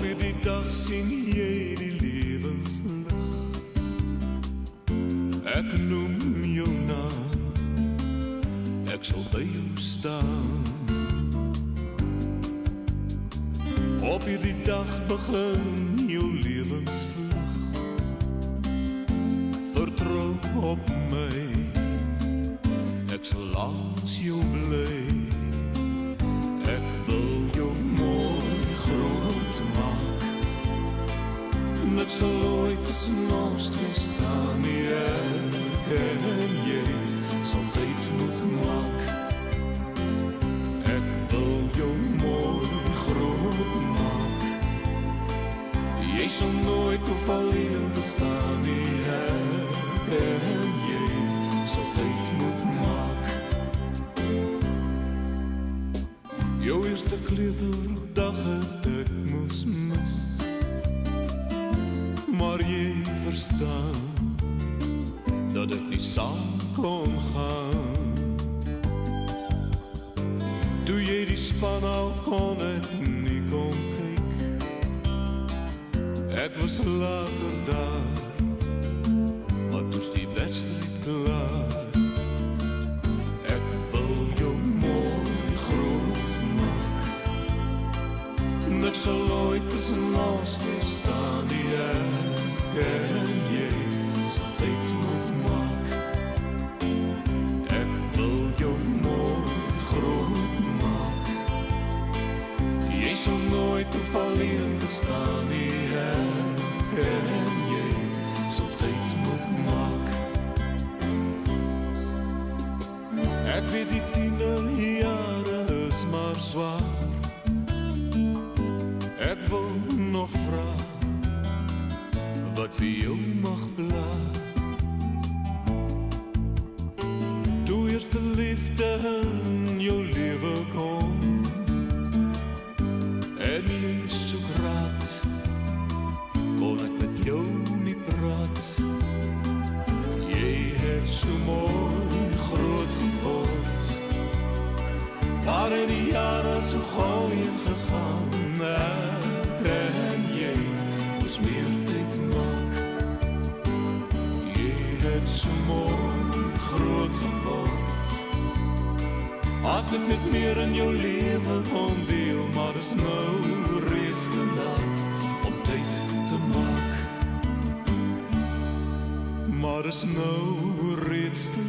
Op hierdie dag sien jy die lewenslig. Ek noem jou naam, ek sal by jou staan. Op hierdie dag begin jou lewensvlug. Vertrou op my, ek sal langs jou bly. Ek wil jou mooi groot maak. Niks sal ooit tussen ons twee staan nie. Ek en jy sal tyd moet maak. Ek wil jou mooi groot maak. Jy sal nooit hoef alleen te staan nie. Ek en jy sal tyd moet maak. Jou eerste kleuterdag het ek moes mis, maar jy verstaan dat ek nie saam kon gaan. Toe jy die span al kon ek nie kom kyk. Ek was later daar, maar toe's die wedstrijd klaar. Ek wil jou mooi groot maak. Niks sal ooit tussen ons twee staan nie. Ek en jy sal tyd moet maak. Ek wil jou mooi groot maak. Jy sal nooit hoef alleen te staan nie. Ek en jy sal tyd moet maak. Ek weet die tienerjare is maar zwaar. Ek wil nog vraag wat vir jou mag blaar. Toe eerste liefde in jou lewe kom en jy soek raad, kon ek met jou nie praat. Jy het so mooi groot geword, maar in die jare so gauw ingegaan. Ek en jy moes meer tyd maak. Jy het so mooi groot geword. As ek net meer in jou lewe kon deel, maar dis nou reeds te laat om tyd te maak. Maar is nou reeds te